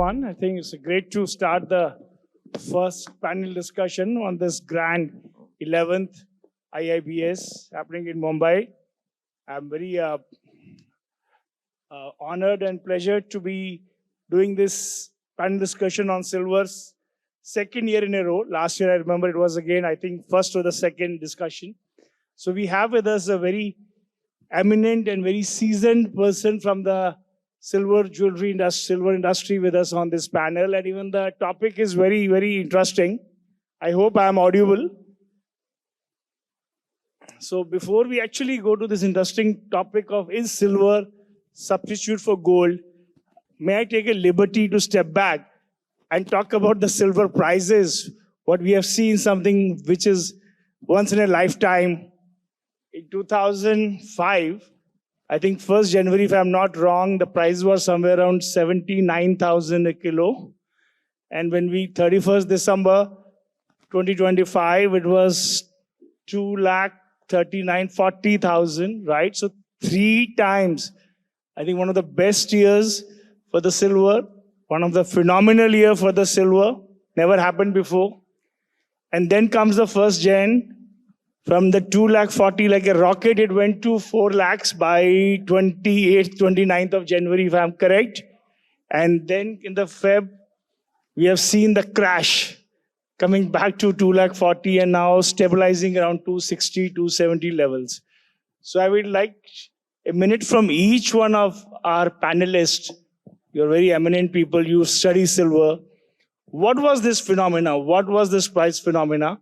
everyone. I think it's great to start the first panel discussion on this grand 11th IIBS happening in Mumbai. I'm very honored and pleasured to be doing this panel discussion on silver's second year in a row. Last year, I remember it was again, I think, first or the second discussion. So we have with us a very eminent and very seasoned person from the silver industry with us on this panel. And even the topic is very, very interesting. I hope I am audible. So before we actually go to this interesting topic of is silver substitute for gold, may I take a liberty to step back and talk about the silver prices, what we have seen, something which is once in a lifetime. In 2005, I think 1st January, if I'm not wrong, the price was somewhere around 79,000 a kilo. And when we 31st December 2025, it was 2,39,40,000, right? So 3 times. I think one of the best years for the silver, one of the phenomenal year for the silver, never happened before. And then comes the 1st Jan. From the 2,40,000 like a rocket, it went to 4 lakhs by 28th, 29th of January, if I'm correct. And then in the Feb, we have seen the crash coming back to 2,40,000 and now stabilizing around 260, 270 levels. So I would like a minute from each one of our panelists. You're very eminent people, you study silver. What was this phenomena? What was this price phenomena?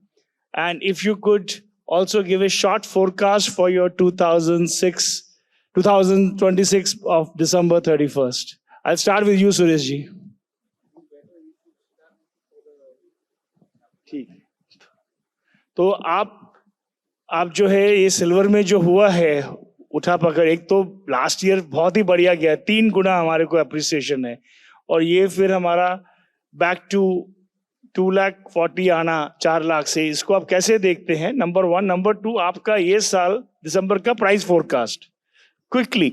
And if you could also give a short forecast for your 2026 of December 31st. I'll start with you, Suresh ji. ठीक है. तो आप जो है ये silver में जो हुआ है उठा पकड़, एक तो लास्ट ईयर बहुत ही बढ़िया गया, 3 गुना हमारे को अप्रिसिएशन है, और ये फिर हमारा बैक टू 2,40,000 आना 4 लाख से, इसको आप कैसे देखते हैं? नंबर 1. नंबर 2, आपका ये साल दिसंबर का price forecast quickly.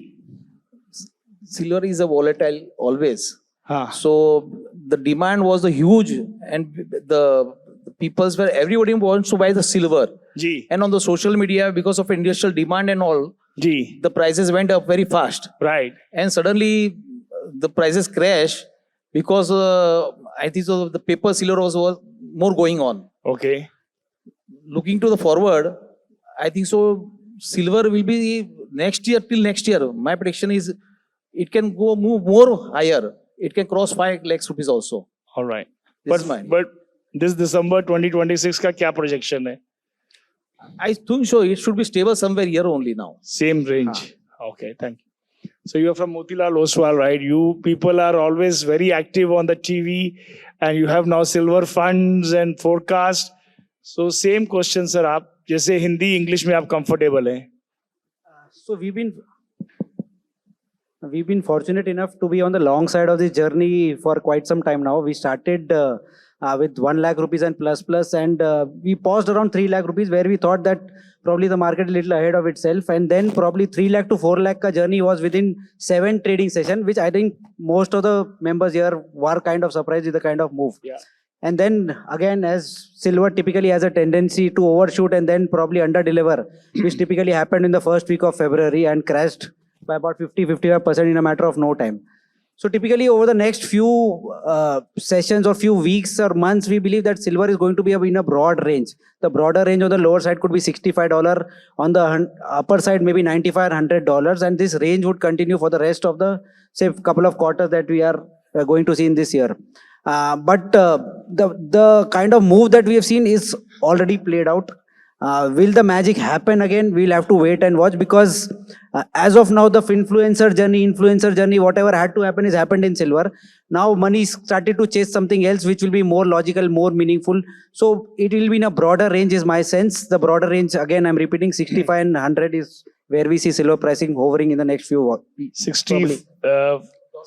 Silver is a volatile always. हाँ. So the demand was huge, and the peoples were everybody wants to buy the silver. जी. And on the social media, because of industrial demand and all, जी. the prices went up very fast. Right. And suddenly the prices crash because I think so the paper silver was more going on. Okay. Looking to the forward, I think so silver will be next year till next year. My prediction is it can move more higher. It can cross 5 lakhs rupees also. All right. This is mine. But this December 2026 का क्या projection है? I think so. It should be stable somewhere here only now. Same range. Okay, thank you. So you are from Motilal Oswal, right? You people are always very active on the TV, and you have now silver funds and forecast. So same question, sir. आप जैसे Hindi English में आप comfortable हैं? So we've been fortunate enough to be on the long side of this journey for quite some time now. We started with 1 lakh rupees and plus, and we paused around 3 lakh rupees, where we thought that probably the market a little ahead of itself, and then probably 3 lakh to 4 lakh ka journey was within 7 trading session, which I think most of the members here were kind of surprised with the kind of move. Yeah. And then again, as silver typically has a tendency to overshoot and then probably under deliver, which typically happened in the first week of February and crashed by about 50-55% in a matter of no time. So typically over the next few sessions or few weeks or months, we believe that silver is going to be in a broad range. The broader range on the lower side could be $65, on the upper side maybe $95, $100, and this range would continue for the rest of the, say, couple of quarters that we are going to see in this year. But the kind of move that we have seen is already played out. Will the magic happen again? We'll have to wait and watch, because as of now, the influencer journey, whatever had to happen is happened in silver. Now money started to chase something else, which will be more logical, more meaningful. So it will be in a broader range is my sense. The broader range, again, I'm repeating, 65 and 100 is where we see silver pricing hovering in the next few weeks. 60,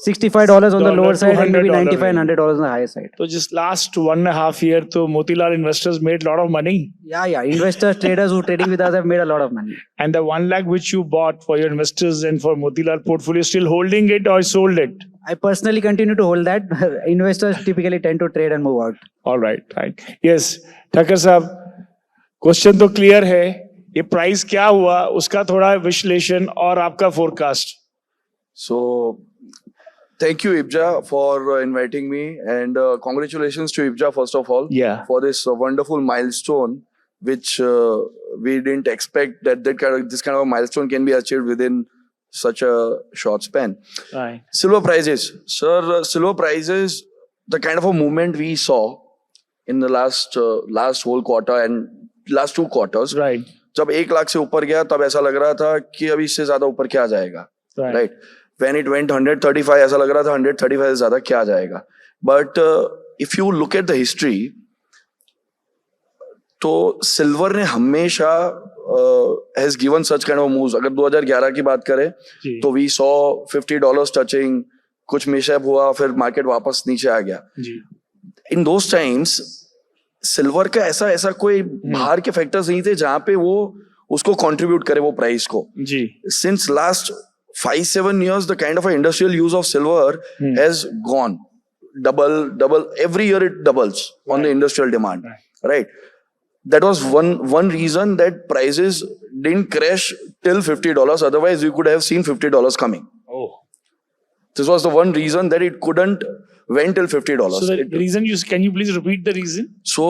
$65 on the lower to side and maybe $100 $95 and $100 on the higher side. So just last 1.5 year, तो Motilal investors made a lot of money. Yeah. Investors, traders who trading with us have made a lot of money. And the 1 lakh which you bought for your investors and for Motilal portfolio, still holding it or sold it? I personally continue to hold that. Investors typically tend to trade and move out. All right. Yes, Thakkar साहब, question तो clear है. ये price क्या हुआ उसका थोड़ा विश्लेषण और आपका forecast. So, thank you, Ibja, for inviting me, and congratulations to Ibja first of all Yeah. for this wonderful milestone, which we didn't expect that this kind of a milestone can be achieved within such a short span. Right. Silver prices, sir. Silver prices, the kind of a movement we saw in the last whole quarter and last 2 quarters. Right. जब 1 लाख से ऊपर गया तब ऐसा लग रहा था कि अभी इससे ज्यादा ऊपर क्या जाएगा. Right. Right. When it went 135, ऐसा लग रहा था 135 से ज्यादा क्या जाएगा. But if you look at the history, तो सिल्वर ने हमेशा has given such kind of moves. अगर 2011 की बात करें जी. तो we saw $50 touching, कुछ मिसअप हुआ, फिर मार्केट वापस नीचे आ गया. जी. इन दोस टाइम्स सिल्वर का ऐसा कोई बाहर के फैक्टर्स नहीं थे जहां पे वो उसको कंट्रीब्यूट करे वो प्राइस को. जी. Since last 5-7 years, the kind of industrial use of silver has gone double. Every year it doubles on the industrial demand. Right. That was one reason that prices didn't crash till $50. Otherwise, we could have seen $50 coming. Oh. This was the one reason that it couldn't went till $50. So the reason can you please repeat the reason? So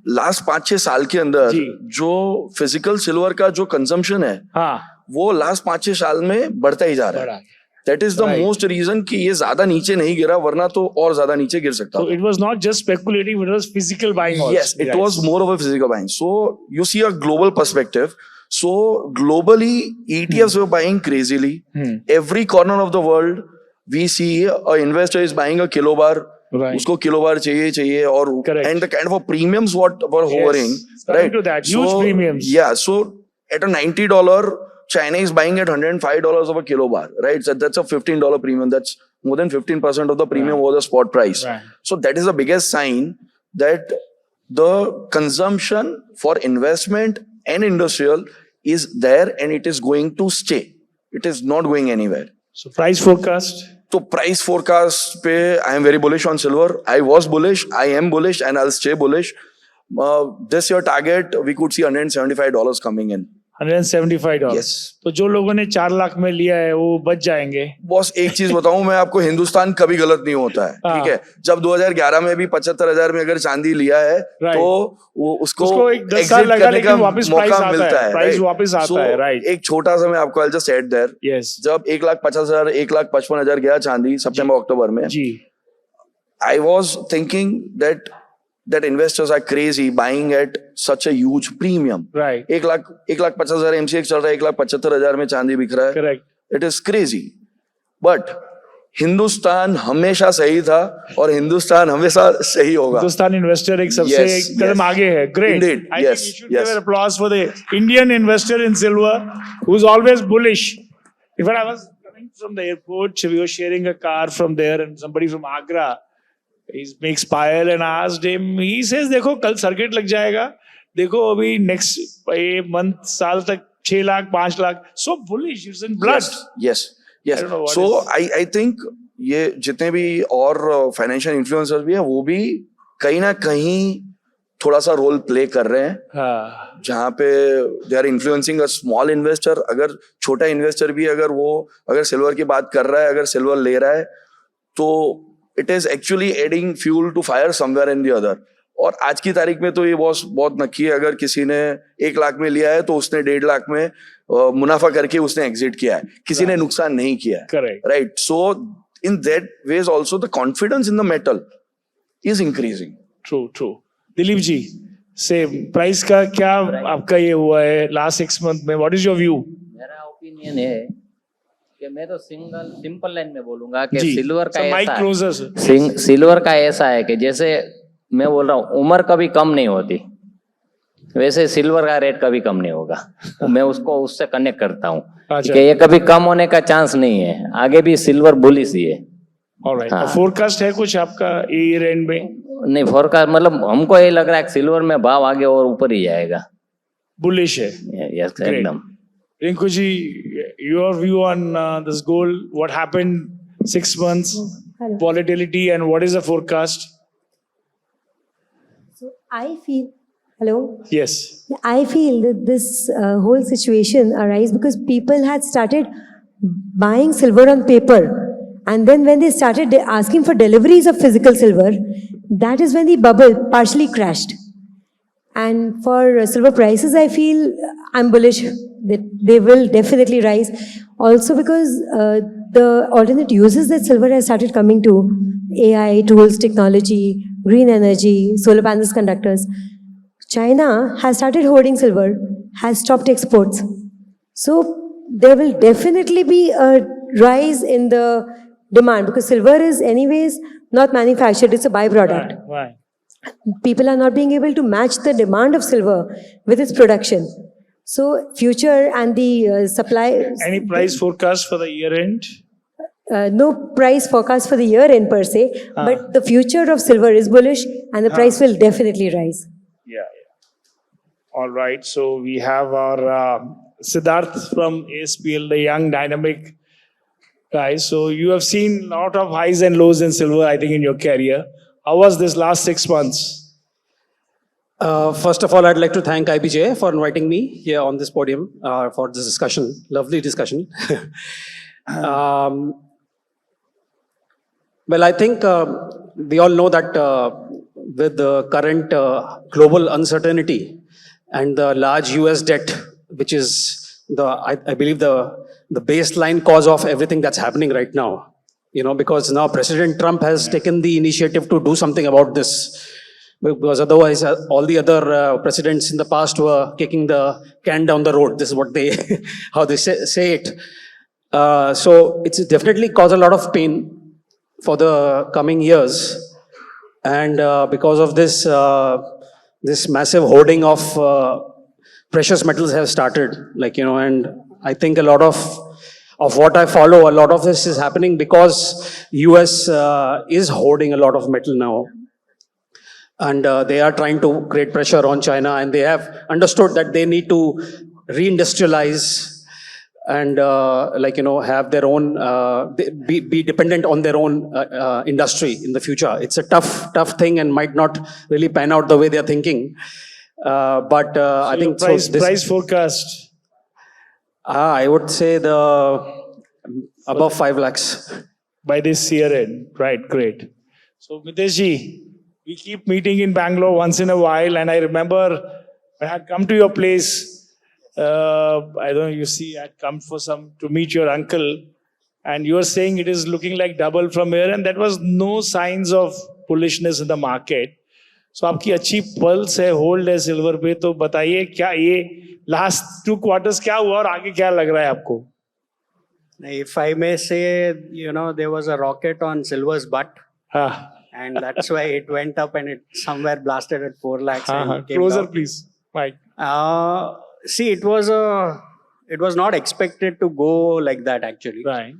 last 5-6 साल के अंदर जी. जो physical silver का जो consumption है हाँ. वो last 5-6 साल में बढ़ता ही जा रहा है. That is the Right. Most reason कि ये ज्यादा नीचे नहीं गिरा, वरना तो और ज्यादा नीचे गिर सकता So था. it was not just speculative, it was physical buying also. Yes, it was more of a physical buying. So you see a global perspective. So globally, ETFs were buying crazily. Every corner of the world, we see a investor is buying a kilobar. Right. उसको किलोबार चाहिए और Correct. and the kind of a premiums what were hovering. Yes. Coming to that, huge premiums. Yeah, so at a $90, China is buying at $105 of a kilobar, right? So that's a $15 premium. That's more than 15% of the premium over the spot price. Right. So that is the biggest sign that the consumption for investment and industrial is there and it is going to stay. It is not going anywhere. So price forecast. So price forecast pe I am very bullish on silver. I was bullish, I am bullish, and I'll stay bullish. This year target we could see $175 coming in. $175. Yes. तो जो लोगों ने 4 लाख में लिया है वो बच जाएंगे. बॉस एक चीज बताऊं मैं आपको, हिंदुस्तान कभी गलत नहीं होता है. ठीक है, जब 2011 में भी 75,000 में अगर चांदी लिया है तो वो उसको एक 10 साल लगा लेकिन वापस मौका मिलता है. प्राइस वापस आता है. राइट. एक छोटा सा मैं आपको I'll just add there. Yes. जब 1,50,000 1,55,000 गया चांदी सितंबर अक्टूबर में, जी. I was thinking that investors are crazy buying at such a huge premium. Right. 1,50,000 MCX चल रहा है, 1,75,000 में चांदी बिक रहा है. Correct. It is crazy. But Hindustan हमेशा सही था और हिंदुस्तान हमेशा सही होगा. हिंदुस्तान इन्वेस्टर एक सबसे Yes, कदम yes. आगे है. Great. Indeed. I Yes, think you should yes. give an applause for the Indian investor in silver who's always bullish. In fact, I was coming from the airport, we were sharing a car from there and somebody from Agra, he makes pile and asked him, he says, देखो कल circuit लग जाएगा, देखो अभी next month साल तक 6 lakh 5 lakh, so bullish, it's in blood. Yes. I don't know what So is- I think ये जितने भी और फाइनेंशियल इन्फ्लुएंसर्स भी है वो भी कहीं ना कहीं थोड़ा सा रोल प्ले कर रहे हैं. हाँ. जहाँ पे they are influencing a small investor. अगर छोटा इन्वेस्टर भी अगर सिल्वर की बात कर रहा है, अगर सिल्वर ले रहा है, तो it is actually adding fuel to fire somewhere in the other. और आज की तारीख में तो ये बहुत नक्की है. अगर किसी ने 1 लाख में लिया है तो उसने 1.5 लाख में मुनाफा करके उसने एग्जिट किया है, किसी ने नुकसान नहीं किया है. Correct. Right. So in that ways also the confidence in the metal is increasing. True. Dilip ji, say price का क्या आपका ये हुआ है लास्ट 6 मंथ में, व्हाट इज योर व्यू? मेरा ओपिनियन है कि मैं तो सिंपल लाइन में बोलूंगा कि जी. सिल्वर का माइक ऐसा क्लोजर. सिल्वर का ऐसा है कि जैसे मैं बोल रहा हूँ उम्र कभी कम नहीं होती, वैसे सिल्वर का रेट कभी कम नहीं होगा. मैं उससे कनेक्ट करता हूँ अच्छा. कि ये कभी कम होने का चांस नहीं है. आगे भी सिल्वर बुलिश ही है. All right. हाँ. फोरकास्ट है कुछ आपका ईयर एंड में? नहीं, फोरकास्ट मतलब हमको ये लग रहा है कि सिल्वर में भाव आगे और ऊपर ही जाएगा. बुलिश है. Yes, Great. एकदम. Rinku ji, your view on this gold, what happened 6 months, Hello. volatility, and what is the forecast? So I feel, hello, Yes. I feel that this whole situation arise because people had started buying silver on paper, and then when they started asking for deliveries of physical silver, that is when the bubble partially crashed. And for silver prices, I feel I'm bullish that they will definitely rise. Also because the alternate uses that silver has started coming to, AI, tools, technology, green energy, solar panels, conductors. China has started hoarding silver, has stopped exports. So there will definitely be a rise in the demand because silver is anyways not manufactured, it's a byproduct. Why? People are not being able to match the demand of silver with its production. So future and the supply. Any price forecast for the year end? No price forecast for the year end per se, but the future of silver is bullish and the price will definitely rise. Yeah. All right. So we have our Siddharth from ASPL, the young dynamic guy. So you have seen a lot of highs and lows in silver, I think, in your career. How was this last 6 months? First of all, I'd like to thank IBJ for inviting me here on this podium for this discussion. Lovely discussion. Well, I think we all know that with the current global uncertainty and the large US debt, which is I believe the baseline cause of everything that's happening right now. You know, because now President Trump has taken the initiative to do something about this. Because otherwise, all the other presidents in the past were kicking the can down the road. This is what they, how they say it. So it's definitely caused a lot of pain for the coming years. And because of this, this massive hoarding of precious metals have started. Like, you know, and I think a lot of what I follow, a lot of this is happening because US is hoarding a lot of metal now. And they are trying to create pressure on China, and they have understood that they need to reindustrialize and like, you know, have their own, be dependent on their own industry in the future. It's a tough thing and might not really pan out the way they're thinking. But I think price forecast. I would say above 5 lakhs. By this year end. Right, great. So Mitesh ji, we keep meeting in Bangalore once in a while, and I remember I had come to your place. I don't know, you see, I had come to meet your uncle, and you were saying it is looking like double from here, and that was no signs of bullishness in the market. So आपकी अच्छी pulse है, hold है silver पे, तो बताइए क्या ये last 2 quarters क्या हुआ और आगे क्या लग रहा है आपको? If I may say, you know, there was a rocket on silver's butt. हाँ. And that's why it went up and it somewhere blasted at 4 lakhs. And came Closer, down. please, Mike. See, it was not expected to go like that actually. Right.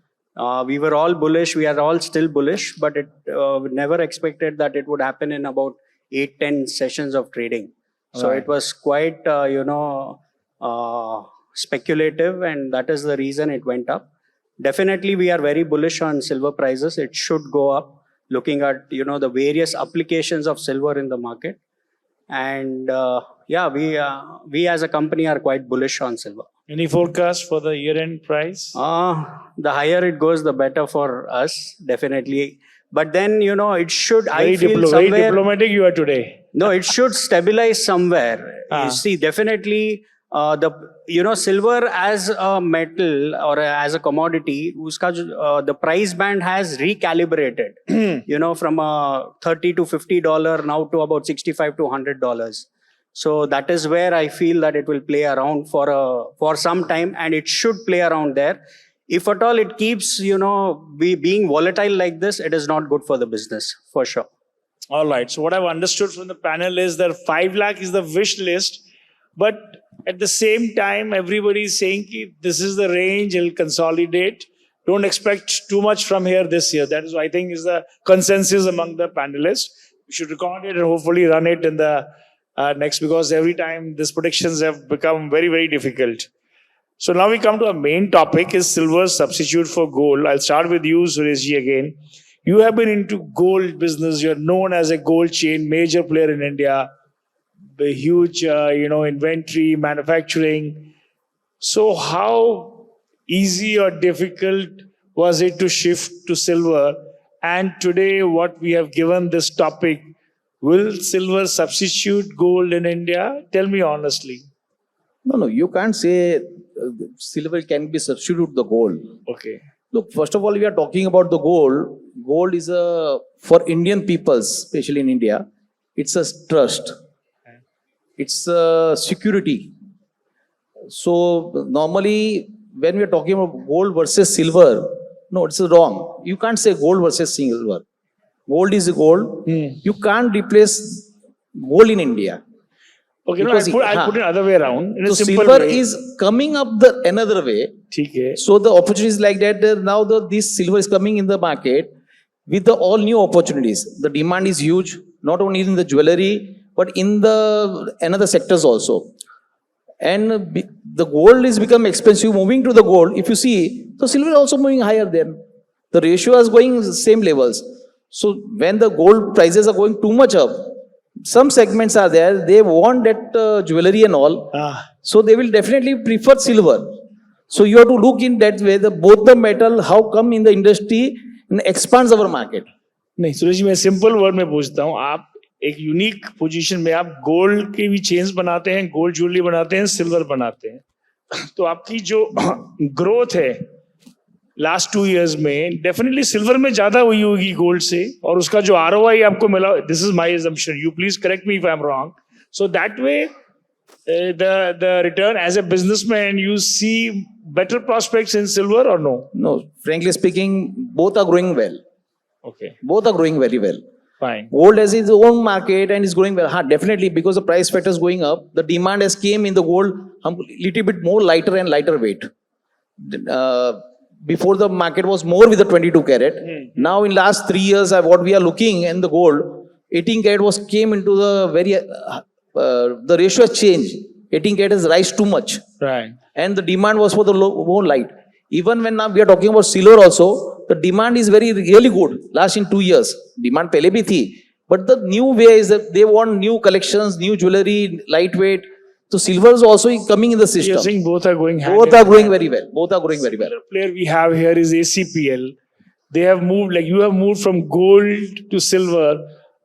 We were all bullish. We are all still bullish, but it we never expected that it would happen in about 8-10 sessions of trading. So Right. it was quite, speculative, and that is the reason it went up. Definitely, we are very bullish on silver prices. It should go up. Looking at, you know, the various applications of silver in the market, and we as a company are quite bullish on silver. Any forecast for the year-end price? The higher it goes, the better for us, definitely. But then, you know, it should. I feel Very somewhere. diplomatic you are today. No, it should stabilize somewhere. You see, definitely, silver as a metal or as a commodity, the price band has recalibrated. You know, from $30 to $50 now to about $65 to $100. So that is where I feel that it will play around for some time, and it should play around there. If at all it keeps, you know, being volatile like this, it is not good for the business, for sure. All right. So what I've understood from the panel is that 5 lakh is the wish list, but at the same time, everybody is saying this is the range, it'll consolidate. don't expect too much from here this year. That is, I think, is the consensus among the panelists. We should record it and hopefully run it in the next, because every time these predictions have become very, very difficult. So now we come to our main topic, is silver substitute for gold. I'll start with you, Sureshji, again. You have been into gold business. You're known as a gold chain, major player in India, the huge, inventory, manufacturing. So how easy or difficult was it to shift to silver? And today, what we have given this topic, will silver substitute gold in India? Tell me honestly. No, you can't say silver can be substitute the gold. Okay. Look, first of all, we are talking about the gold. Gold is for Indian peoples, especially in India, it's a trust. It's a security. So normally, when we are talking about gold versus silver, no, it's wrong. You can't say gold versus silver. Gold is gold. You can't replace gold in India. Okay, no, Because I'll put it other way around. In So a simple silver way. is coming up the another way. ठीक है. So the opportunities like that, now this silver is coming in the market with all new opportunities. The demand is huge, not only in the jewelry, but in the another sectors also. And the gold is become expensive, moving to the gold. If you see, so silver is also moving higher then. The ratio is going same levels. So when the gold prices are going too much up, some segments are there, they want that jewelry and all. So they will definitely prefer silver. So you have to look in that way, both the metal, how come in the industry and expands our market. नहीं सुरेश जी, मैं simple word में पूछता हूँ. आप एक unique position में आप gold के भी चेन्स बनाते हैं, गोल्ड ज्वेलरी बनाते हैं, सिल्वर बनाते हैं. तो आपकी जो ग्रोथ है लास्ट 2 years में डेफिनेटली सिल्वर में ज्यादा हुई होगी गोल्ड से, और उसका जो ROI आपको मिला, this is my assumption, you please correct me if I'm wrong. So that way the return as a businessman, you see better prospects in silver or no? No, frankly speaking, both are growing well. Okay, Both are growing very well. fine. Gold has its own market and is growing well. Definitely, because the price factor is going up, the demand has came in the gold little bit more lighter and lighter weight. Before the market was more with the 22 carat. Now in last 3 years, what we are looking in the gold, 18 carat came into the very, the ratio has changed. 18 carat has rise too much. Right. And the demand was for the more light. Even when now we are talking about silver also, the demand is really good. Last in 2 years, demand pehle bhi thi. But the new way is that they want new collections, new jewelry, lightweight. So silver is also coming in the You're system. saying both are going hand Both in are growing hand. very well. Both are growing very well. Another player we have here is ACPL. They have moved, like you have moved from gold to silver.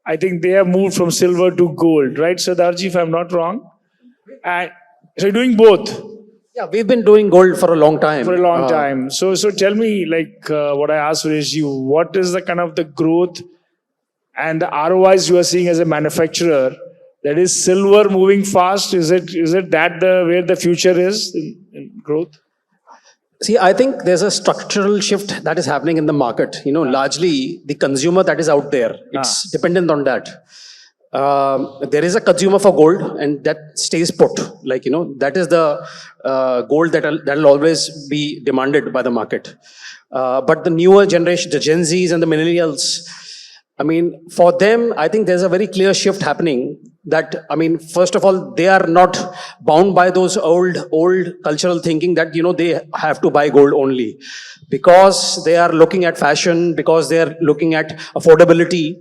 I think they have moved from silver to gold, right, Sardarji, if I'm not wrong? And so you're doing both Yeah, we've been doing gold for a long time. for a long time. So tell me, like what I asked Sureshji, what is the kind of the growth and the ROIs you are seeing as a manufacturer? That is silver moving fast. Is it that where the future is in growth? See, I think there's a structural shift that is happening in the market. Largely the consumer that is out there, it's dependent on that. There is a consumer for gold and that stays put. That is the gold that'll always be demanded by the market. But the newer generation, the Gen Zs and the millennials, for them, I think there's a very clear shift happening that, first of all, they are not bound by those old cultural thinking that, they have to buy gold only. Because they are looking at fashion, because they are looking at affordability.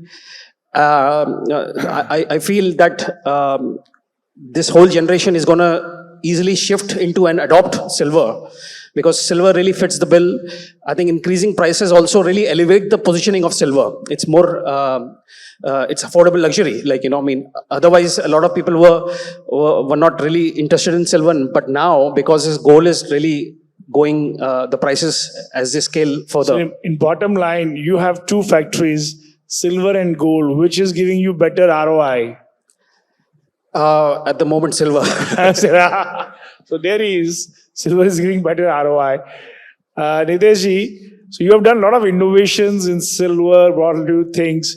I feel that this whole generation is going to easily shift into and adopt silver. Because silver really fits the bill. I think increasing prices also really elevate the positioning of silver. It's more, it's affordable luxury. Otherwise a lot of people were not really interested in silver. But now, because this gold is really going, the prices as they scale further. So in bottom line, you have two factories, silver and gold, which is giving you better ROI. At the moment, silver. So there is, silver is giving better ROI. Niteshji, so you have done a lot of innovations in silver, brought new things.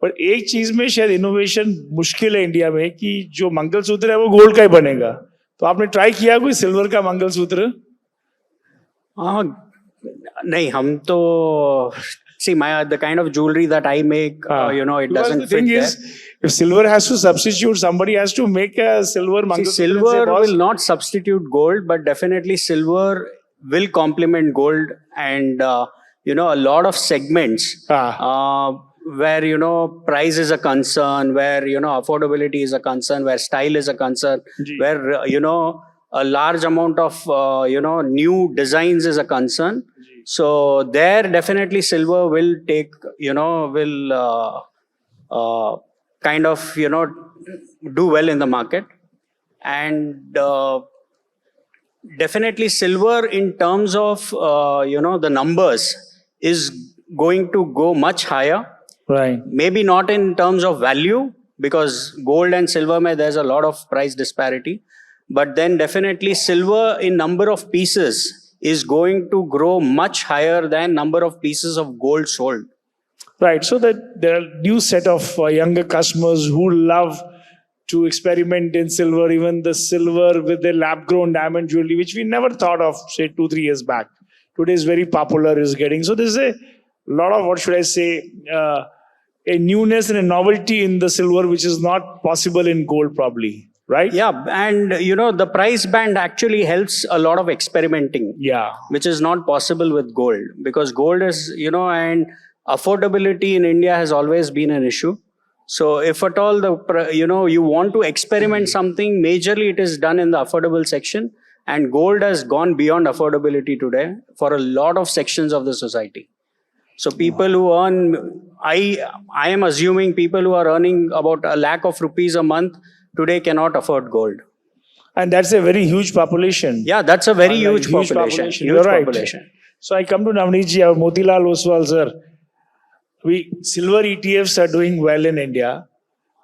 But एक चीज में शायद innovation मुश्किल है India में कि जो मंगलसूत्र है वो गोल्ड का ही बनेगा. तो आपने ट्राई किया कोई सिल्वर का मंगलसूत्र? हाँ, नहीं, हम तो see the kind of jewelry that I make, it Because doesn't the thing fit is, if silver has to substitute, somebody has to make a silver there. See, mangalsutra and say, silver "Boss, will not substitute gold, but definitely silver will complement gold, and a lot of segments where price is a concern, where affordability is a concern, where style is a concern, Ji. where a large amount of new designs is a concern. So there definitely silver will take will kind of do well in the market, and definitely silver in terms of the numbers is going to go much higher. Right. Maybe not in terms of value, because gold and silver there's a lot of price disparity, but then definitely silver in number of pieces is going to grow much higher than number of pieces of gold sold. Right. So that there are new set of younger customers who love to experiment in silver, even the silver with the lab-grown diamond jewelry, which we never thought of, say, 2-3 years back. Today is very popular, is getting. So there's a lot of, what should I say, a newness and a novelty in the silver, which is not possible in gold probably, right? Yeah, and the price band actually helps a lot of experimenting. Yeah. Which is not possible with gold, because gold is, and affordability in India has always been an issue. So if at all you want to experiment something, majorly it is done in the affordable section, and gold has gone beyond affordability today for a lot of sections of the society. So people who earn, I am assuming people who are earning about 1,00,000 rupees a month today cannot afford gold. And that's a very huge population. Yeah, that's a very Like, huge population. Huge You're right. population. So I come to Navneetji, our Motilal Oswal sir. Silver ETFs are doing well in India.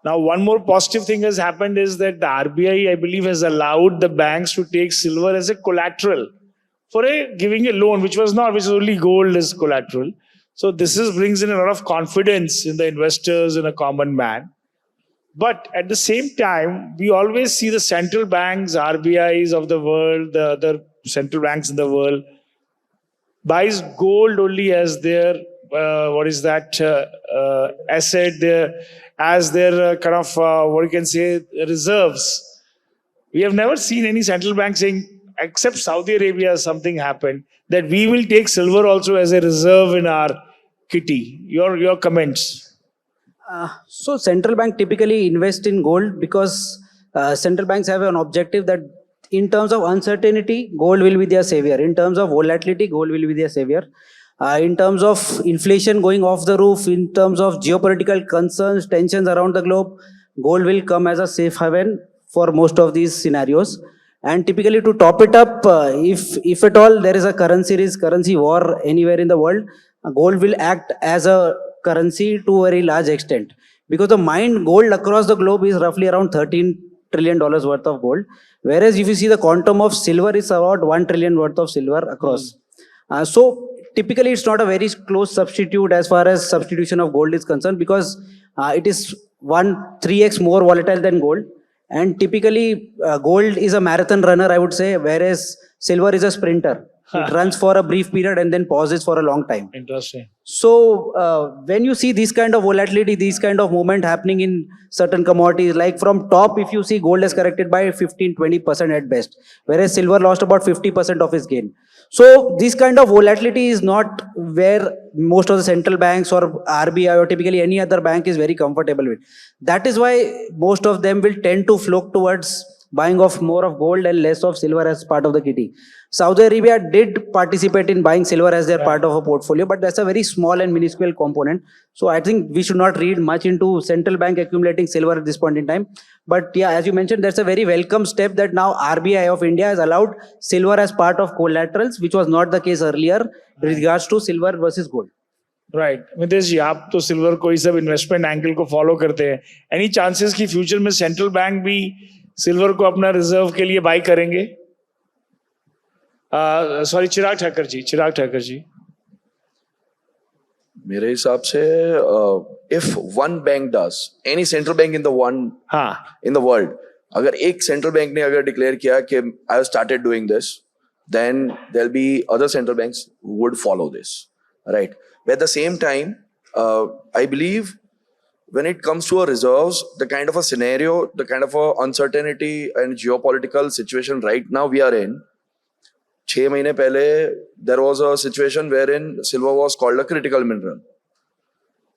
Now, one more positive thing has happened is that the RBI, I believe, has allowed the banks to take silver as a collateral for giving a loan, which was only gold as collateral. So this brings in a lot of confidence in the investors and a common man. But at the same time, we always see the central banks, RBIs of the world, the other central banks in the world, buys gold only as their asset, as their kind of what you can say reserves. We have never seen any central bank saying, except Saudi Arabia, something happened, that we will take silver also as a reserve in our kitty. Your comments. So central bank typically invest in gold because central banks have an objective that in terms of uncertainty, gold will be their savior. In terms of volatility, gold will be their savior. In terms of inflation going off the roof, in terms of geopolitical concerns, tensions around the globe, gold will come as a safe haven for most of these scenarios. And typically to top it up, if at all there is a currency risk, currency war anywhere in the world, gold will act as a currency to a very large extent. Because the mined gold across the globe is roughly around $13 trillion worth of gold. Whereas if you see the quantum of silver is about 1 trillion worth of silver across. So typically it's not a very close substitute as far as substitution of gold is concerned, because it is 3x more volatile than gold. And typically gold is a marathon runner, I would say, whereas silver is a sprinter. It runs for a brief period and then pauses for a long time. Interesting. So when you see this kind of volatility, this kind of movement happening in certain commodities, like from top, if you see gold has corrected by 15-20% at best, whereas silver lost about 50% of its gain. So this kind of volatility is not where most of the central banks or RBI or typically any other bank is very comfortable with. That is why most of them will tend to flock towards buying of more of gold and less of silver as part of the kitty. Saudi Arabia did participate in buying silver as their part of a portfolio, but that's a very small and minuscule component. So I think we should not read much into central bank accumulating silver at this point in time. But yeah, as you mentioned, that's a very welcome step that now RBI of India has allowed silver as part of collaterals, which was not the case earlier with regards to silver versus gold. Right. Mitesh ji, आप तो silver को ही सब investment angle को follow करते हैं. Any chances कि future में central bank भी सिल्वर को अपना रिजर्व के लिए बाई करेंगे? सॉरी, चिराग ठाकर जी. मेरे हिसाब से if one bank does, any central bank in the world, अगर एक सेंट्रल बैंक ने अगर डिक्लेयर किया कि I have started doing this, then there'll be other central banks who would follow this, right? But at the same time, I believe when it comes to our reserves, the kind of a scenario, the kind of a uncertainty and geopolitical situation right now we are in, 6 months pehle, there was a situation wherein silver was called a critical mineral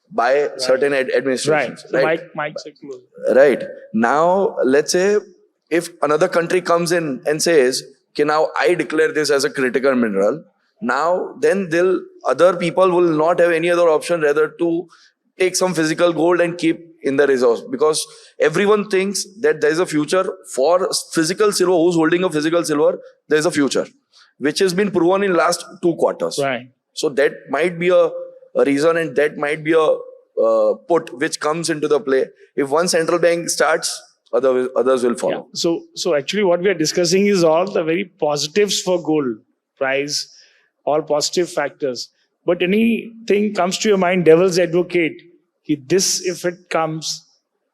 by certain administrations. Right. Mike said close. Right. Now, let's say if another country comes in and says, okay, now I declare this as a critical mineral, now then other people will not have any other option rather to take some physical gold and keep in the reserves, because everyone thinks that there is a future for physical silver. Who's holding a physical silver? There is a future, which has been proven in last 2 quarters. Right. So that might be a reason, and that might be a put which comes into the play. If one central bank starts, others will follow. Yeah. So actually what we are discussing is all the very positives for gold price, all positive factors. But anything comes to your mind, devil's advocate, this if it comes,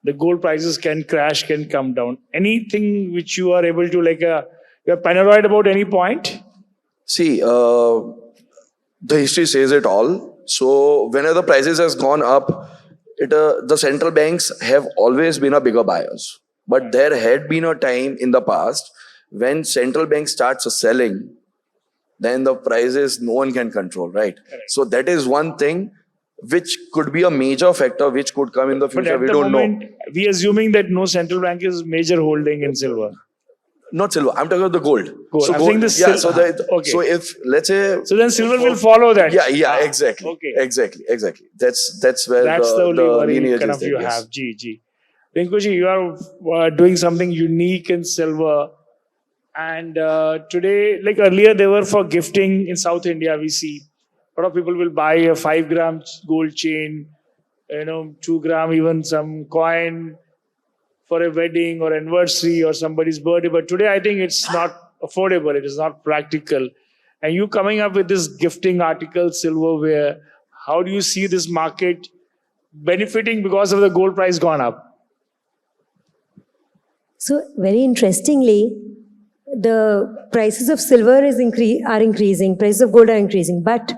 the gold prices can crash, can come down. Anything which you are able to you're paranoid about any point? See, the history says it all. So whenever the prices has gone up, the central banks have always been a bigger buyers. But there had been a time in the past when central banks starts selling, then the prices no one can control, right? Correct. So that is one thing which could be a major factor which could come in the But future. at We the don't moment, know. we assuming that no central bank is major holding in silver. Not silver. I'm talking about the gold. Gold. So I'm gold. saying the Yeah. So okay. so if let's say. So then silver will follow that. Yeah. Exactly. Okay. Exactly. That's where That's the only worry lineage kind is of there, you yes. have. G. Rinkuji, you are doing something unique in silver. And today, like earlier, they were for gifting in South India. We see a lot of people will buy a 5 gram gold chain, 2 gram, even some coin for a wedding or anniversary or somebody's birthday. But today, I think it's not affordable. It is not practical. And you coming up with this gifting article, silverware, how do you see this market benefiting because of the gold price gone up? So very interestingly, the prices of silver are increasing, prices of gold are increasing. But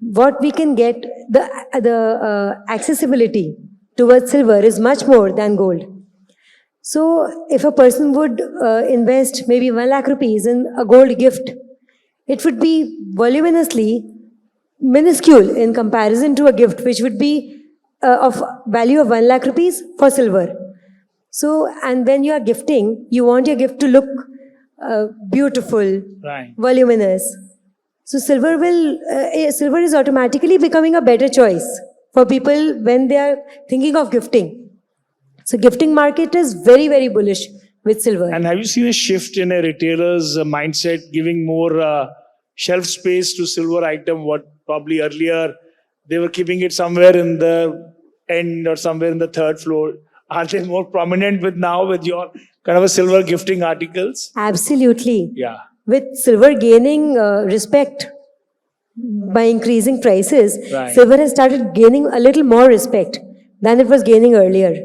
what we can get, the accessibility towards silver is much more than gold. So if a person would invest maybe 1 lakh rupees in a gold gift, it would be voluminously minuscule in comparison to a gift which would be of value of 1 lakh rupees for silver. So, and when you are gifting, you want your gift to look beautiful, Right. voluminous. So silver is automatically becoming a better choice for people when they are thinking of gifting. So gifting market is very, very bullish with silver. And have you seen a shift in a retailer's mindset, giving more shelf space to silver item? What probably earlier they were keeping it somewhere in the end or somewhere in the 3rd floor. Are they more prominent with your kind of a silver gifting articles? Absolutely. Yeah. With silver gaining respect by increasing prices, Right. silver has started gaining a little more respect than it was gaining earlier.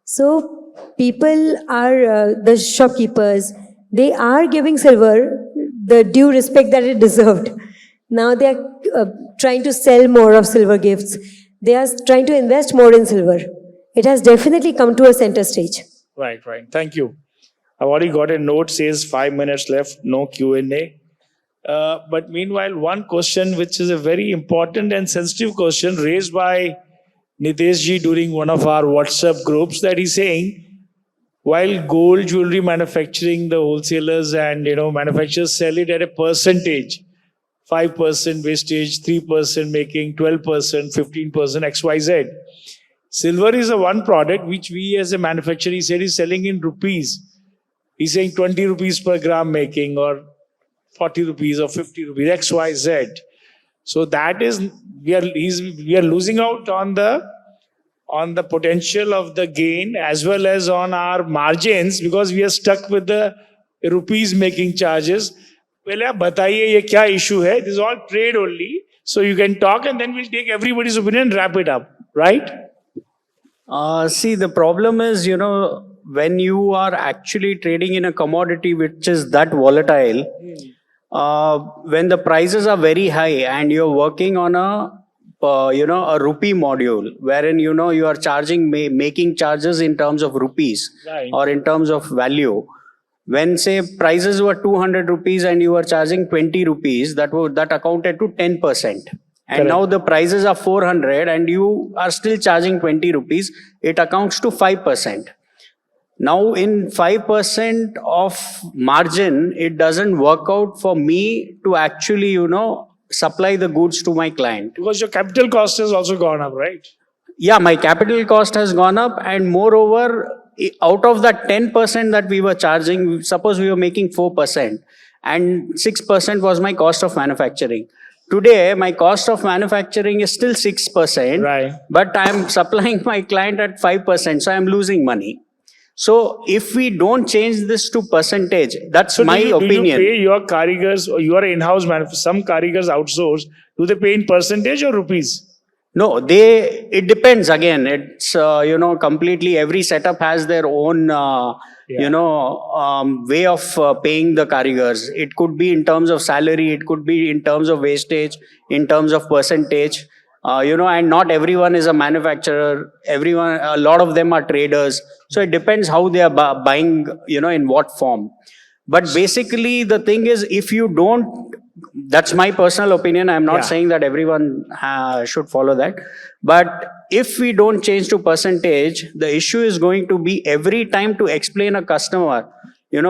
So people are, the shopkeepers, they are giving silver the due respect that it deserved. Now they are trying to sell more of silver gifts. They are trying to invest more in silver. It has definitely come to a center stage. Right. Thank you. I've already got a note, says 5 minutes left, no Q&A. But meanwhile, one question, which is a very important and sensitive question raised by Nitesh ji during one of our WhatsApp groups, that he's saying, while gold jewelry manufacturing, the wholesalers and manufacturers sell it at a percentage, 5% wastage, 3% making, 12%, 15%, XYZ. Silver is a one product which we as a manufacturer, he said, is selling in rupees. He's saying 20 rupees per gram making, or 40 rupees or 50 rupees, XYZ. So that is, we are losing out on the potential of the gain as well as on our margins, because we are stuck with the rupees making charges. Well, आप बताइए ये क्या issue है? This is all trade only. So you can talk and then we'll take everybody's opinion and wrap it up, right? See, the problem is, when you are actually trading in a commodity which is that volatile, when the prices are very high and you're working on a rupee module, wherein, you are charging, making charges in terms of rupees Right. or in terms of value. When, say, prices were 200 rupees and you were charging 20 rupees, that accounted to 10%. And Correct. now the prices are 400 and you are still charging 20 rupees, it accounts to 5%. Now, in 5% of margin, it doesn't work out for me to actually, supply the goods to my client. Because your capital cost has also gone up, right? Yeah, my capital cost has gone up, and moreover, out of that 10% that we were charging, suppose we were making 4%, and 6% was my cost of manufacturing. Today, my cost of manufacturing is still 6%, Right. but I am supplying my client at 5%, so I am losing money. So if we don't change this to percentage, that's So my do you opinion. pay your karigars, or you are in-house some karigars outsource, do they pay in percentage or rupees? No, it depends again. It's, completely, every setup has their own, way of paying the karigars. It could be in terms of salary, it could be in terms of wastage, in terms of percentage. And not everyone is a manufacturer. A lot of them are traders. So it depends how they are buying, in what form. But basically, the thing is, if you don't, that's my personal opinion. I'm not Yeah. saying that everyone should follow that. But if we don't change to percentage, the issue is going to be every time to explain a customer,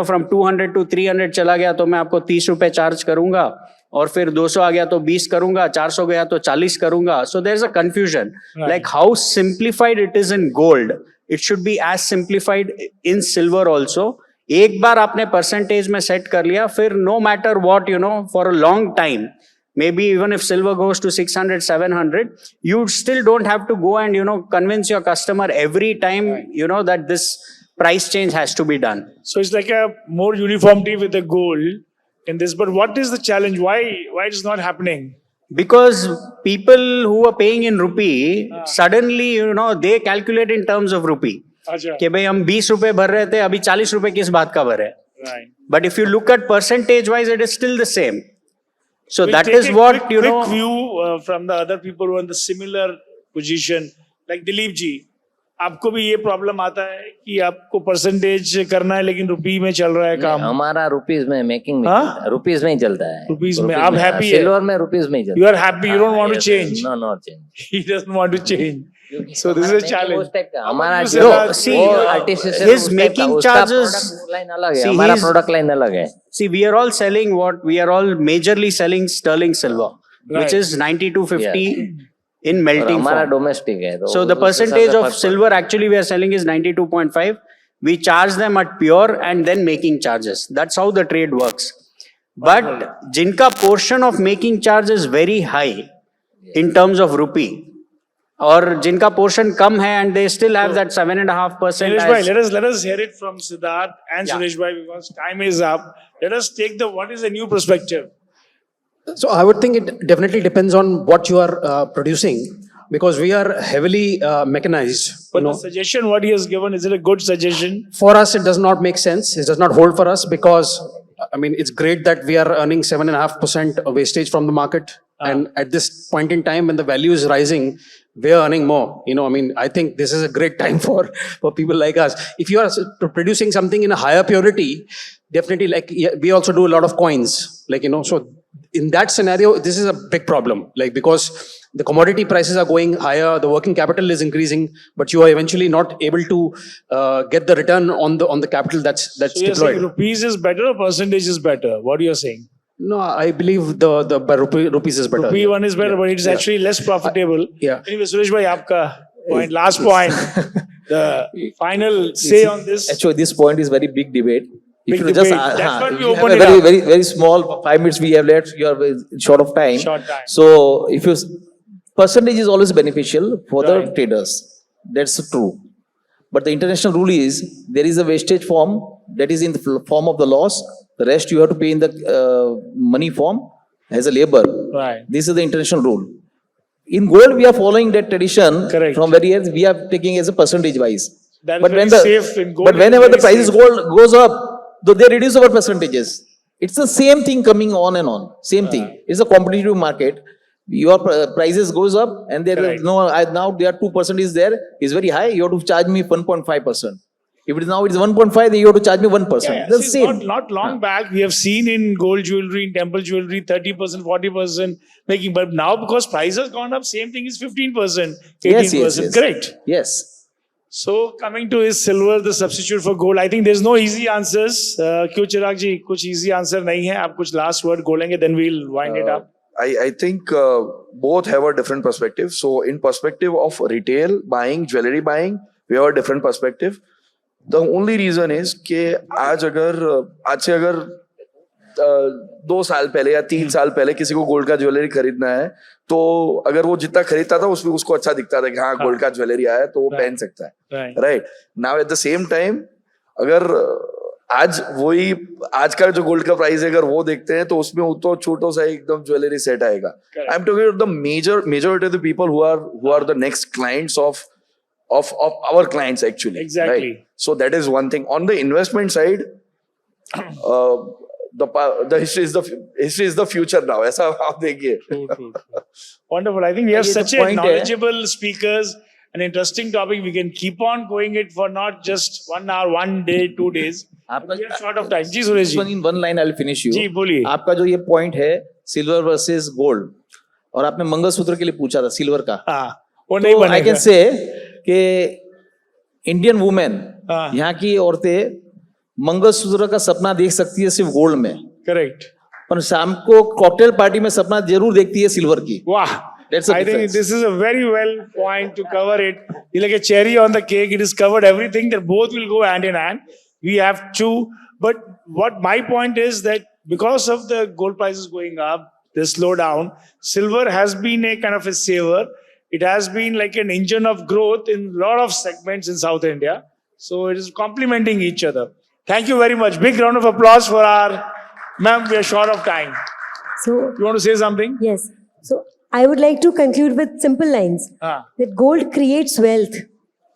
from 200 to 300 चला गया तो मैं आपको 30 रुपए charge करूंगा, और फिर 200 आ गया तो 20 करूंगा, 400 गया तो 40 करूंगा. So there's a confusion. Right. Like how simplified it is in gold, it should be as simplified in silver also. एक बार आपने परसेंटेज में सेट कर लिया, फिर no matter what, for a long time, maybe even if silver goes to 600, 700, you still don't have to go and, convince your customer every time, that this price change has to be done. So it's like a more uniformity with the gold in this. But what is the challenge? Why it is not happening? Because people who are paying in rupee, suddenly, they calculate in terms of rupee. Acha. कि भाई हम 20 रुपए भर रहे थे, अभी 40 रुपए किस बात का भर है. Right. But if you look at percentage wise, it is still the same. So We'll that take is a what, quick view from the other people who are in the similar position. Like Dilip ji, आपको भी ये problem आता है कि आपको percentage करना है लेकिन रुपी में चल रहा है काम. हमारा रुपीज में मेकिंग में हाँ? रुपीज में ही चलता है. रुपीज में आप happy है? सिल्वर में रुपीज में ही चलता You are happy. You don't want to Yes, change. No, not change. He doesn't want to change. So this is a challenge. हमारा You जो said that- see, वो artificial his उस type making का, उसका charges- product line अलग है, See, हमारा he's- product line अलग है. See, we are all selling we are all majorly selling sterling silver, Right. which is 9250 in और melting हमारा form. डोमेस्टिक है. तो So the उस हिसाब percentage से of फर्क silver actually we are selling is 92.5. We charge them at pure and then making charges. That's how the trade works. But जिनका portion of making charge is very high in terms of rupee, और जिनका portion कम है and they still have that 7.5% Suresh bhai, as, let us hear it from Siddharth and Yeah. Suresh bhai because time is up. Let us take what is the new perspective. So I would think it definitely depends on what you are producing, because we are heavily mechanized. But the suggestion what he has given, is it a good suggestion? For us, it does not make sense. It does not hold for us because, I mean, it's great that we are earning 7.5% wastage from the market. And at this point in time, when the value is rising, we are earning more. I think this is a great time for people like us. If you are producing something in a higher purity, definitely, like, we also do a lot of coins, so in that scenario, this is a big problem, because the commodity prices are going higher, the working capital is increasing, but you are eventually not able to get the return on the capital that's So you're saying deployed. rupees is better or percentage is better? What are you saying? No, I believe the rupees is better. Rupee one is better, but it's actually less profitable. Yeah. Anyway, Suresh bhai, aapka point, last point. The final say on this. Actually, this point is very big debate. Big If you debate. just, That's what we you have opened a it very, up. very, very small 5 minutes we have left. You are very short of time. Short time. So, if you percentage is always beneficial for the Right. traders. That's true. But the international rule is there is a wastage form that is in the form of the loss. The rest you have to pay in the money form as a labor. Right. This is the international rule. In gold, we are following that tradition. Correct. From very years, we are taking as a percentage wise. That is But very when the safe in gold. but it is whenever the very prices safe. gold goes up, though they reduce our percentages. It's the same thing coming on and on. Same thing. It's a competitive market. Your prices goes up, and there Correct. is no now there 2% is there is very high. You have to charge me 1.5%. If it is now it is 1.5, then you have to charge me 1%. Yeah, The see, same. Not long back, we have seen in gold jewelry, in temple jewelry, 30%, 40% making. But now, because price has gone up, same thing is 15%, 18%. Yes. Correct. Yes. So, coming to is silver the substitute for gold? I think there's no easy answers. क्यों चिराग जी कुछ easy answer नहीं है? आप कुछ last word बोलेंगे, then we'll wind it up. I think both have a different perspective. So, in perspective of retail buying, jewelry buying, we have a different perspective. The only reason is कि आज से अगर 2 साल पहले या 3 साल पहले किसी को गोल्ड का ज्वेलरी खरीदना है, तो अगर वो जितना खरीदता था उसमें उसको अच्छा दिखता था कि हाँ गोल्ड का ज्वेलरी आया है तो वो पहन सकता है, Right. Right? Now at the same time अगर आज वही आज का जो गोल्ड का प्राइस है अगर वो देखते हैं तो उसमें वो तो छोटो सा एकदम ज्वेलरी सेट आएगा. Correct. I am talking about the majority of the people who are the next clients of our clients actually. Exactly. Right? So that is one thing. On the investment side, the history is the future now. ऐसा आप देखिए. True. Wonderful. I think we have ये जो such a point है- knowledgeable speakers, an interesting topic. We can keep on going it for not just 1 hour, 1 day, 2 days. आपका We are short of time. Ji Suresh ji. in one line I'll finish you. जी, बोलिए. आपका जो ये point है silver versus gold, और आपने मंगलसूत्र के लिए पूछा था सिल्वर का, हाँ, वो नहीं तो आई बनेगा. कैन से कि इंडियन वुमेन, हाँ. यहाँ की औरतें मंगलसूत्र का सपना देख सकती है सिर्फ गोल्ड में, Correct. पर शाम को कॉकटेल पार्टी में सपना जरूर देखती है सिल्वर की. Wow. That's the I think difference. this is a very well point to cover it. It's like a cherry on the cake. It has covered everything that both will go hand in hand. We have to. But what my point is that because of the gold prices going up, the slowdown, silver has been a kind of a saver. It has been like an engine of growth in a lot of segments in South India. So it is complementing each other. Thank you very much. Big round of applause for our ma'am. We are short of time. So, You want to say something? yes. So, I would like to conclude with simple lines Ah. that gold creates wealth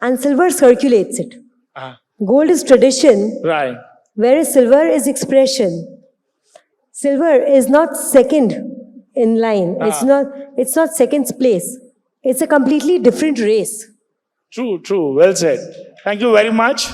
and silver circulates it. Ah. Gold is tradition, Right. whereas silver is expression. Silver is not second in line. It's not second place. It's a completely different race. True. Well said. Thank you very much.